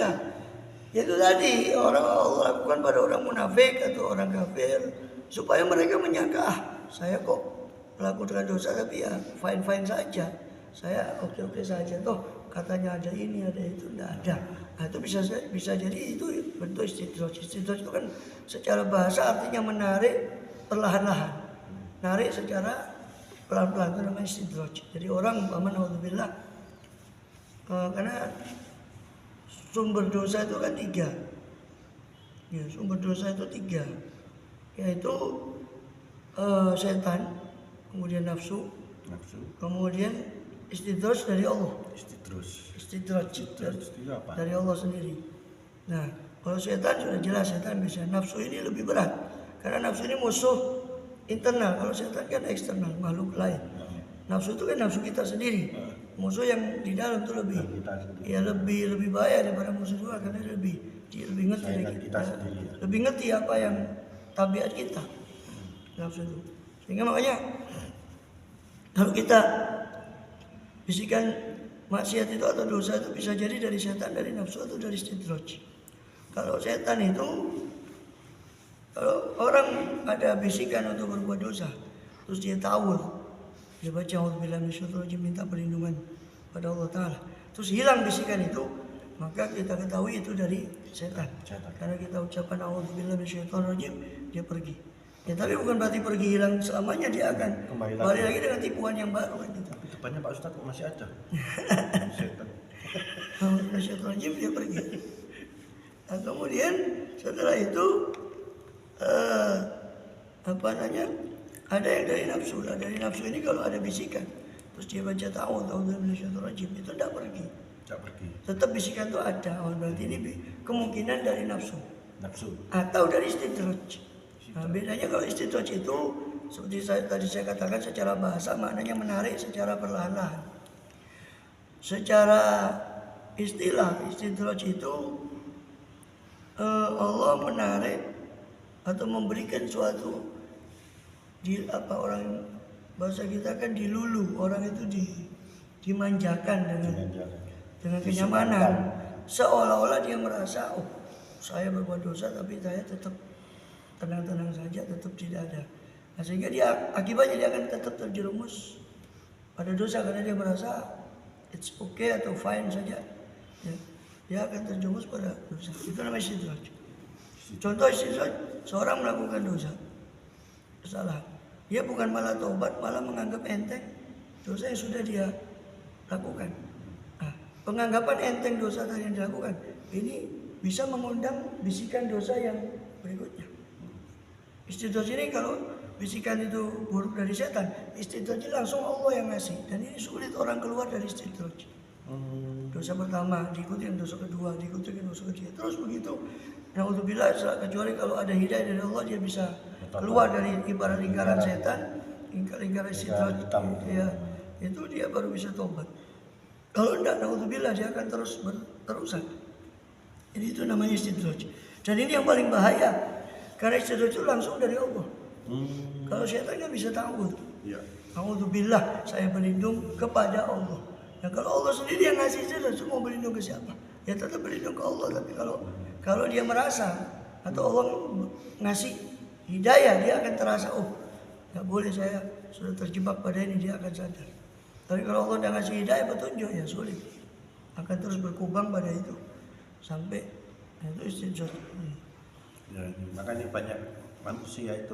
iya. Itu tadi orang Allah lakukan pada orang munafik atau orang kafir supaya mereka menyangka saya kok melakukan dosa tapi ya fine saja, saya oke saja, toh katanya ada ini ada itu, tidak ada. Nah, itu bisa jadi itu bentuk istidraj. Istidraj itu kan secara bahasa artinya menarik perlahan-lahan, narik secara pelan-pelan, itu namanya istidraj. Jadi orang umpama naudzubillah, karena sumber dosa itu kan 3. Ya, sumber dosa itu 3, yaitu setan, kemudian nafsu, kemudian istidraj dari Allah. Istidraj dari Allah sendiri. Nah, kalau setan sudah jelas, setan bisa. Nafsu ini lebih berat, karena nafsu ini musuh internal. Kalau setan kan eksternal, makhluk lain. Nafsu itu kan nafsu kita sendiri. Musuh yang di dalam itu lebih bahaya daripada musuh luar, karena dia lebih ngerti dari kita, lebih ngerti apa yang tabiat kita, nafsu itu. Sehingga makanya kalau kita bisikan maksiat itu atau dosa itu bisa jadi dari setan, dari nafsu, atau dari istidraj. Kalau setan itu, kalau orang ada bisikan untuk berbuat dosa, terus dia tawur, dia baca auzubillahi minasyaitonir, minta perlindungan pada Allah Ta'ala, terus hilang bisikan itu, maka kita ketahui itu dari setan. Karena kita ucapkan auzubillahi minasyaitonir, dia pergi. Ya, tapi bukan berarti pergi hilang selamanya, dia akan kembali lagi dengan tipuan yang baru kan gitu. Depannya Pak Ustadz kok masih ada setan. Minasyaitonir, dia pergi. Nah, kemudian setelah itu ada yang dari nafsu. Nah, dari nafsu ini kalau ada bisikan, terus dia baca ta'awudzubillahi minasyaitonir, itu tidak pergi. Tetap bisikan itu ada. Berarti ini kemungkinan dari nafsu atau dari istidraj. Nah, bedanya kalau istidraj itu seperti tadi saya katakan, secara bahasa maknanya menarik secara perlahan-lahan. Secara istilah, istidraj itu Allah menarik atau memberikan suatu orang bahasa kita kan dilulu, orang itu dimanjakan dengan kenyamanan, seolah-olah dia merasa saya berbuat dosa tapi saya tetap tenang-tenang saja, tetap tidak ada. Nah, sehingga akibatnya dia akan tetap terjerumus pada dosa karena dia merasa it's okay atau fine saja. Ya, dia akan terjerumus pada dosa. Itu namanya istidraj. Contoh istidraj, seorang melakukan dosa, kesalahan. Dia bukan malah taubat, malah menganggap enteng dosa yang sudah dia lakukan. Nah, penganggapan enteng dosa yang dilakukan ini bisa mengundang bisikan dosa yang berikutnya. Istidraj ini kalau bisikan itu buruk dari setan, istidraj langsung Allah yang ngasih, dan ini sulit orang keluar dari istidraj. Dosa pertama diikuti dengan dosa kedua, diikuti dengan dosa ketiga, terus begitu. Naudzubillah, kecuali kalau ada hidayah dari Allah, dia bisa keluar dari ibarat lingkaran setan, lingkaran istidraj. Ya, itu dia baru bisa tobat. Kalau tidak, naudzubillah, dia akan terus terusan. Jadi itu namanya istidraj. Dan ini yang paling bahaya, karena istidraj itu langsung dari Allah. Kalau setan nggak bisa tahu. Naudzubillah, saya berlindung kepada Allah. Nah, kalau Allah sendiri yang ngasih istidraj, mau berlindung ke siapa? Ya tetap berlindung ke Allah. Tapi kalau dia merasa atau Allah ngasih hidayah, dia akan terasa, nggak boleh, saya sudah terjebak pada ini, dia akan sadar. Tapi kalau Allah tidak ngasih hidayah, petunjuk, ya sulit, akan terus berkubang pada itu sampai itu istidraj. Ya, makanya banyak manusia itu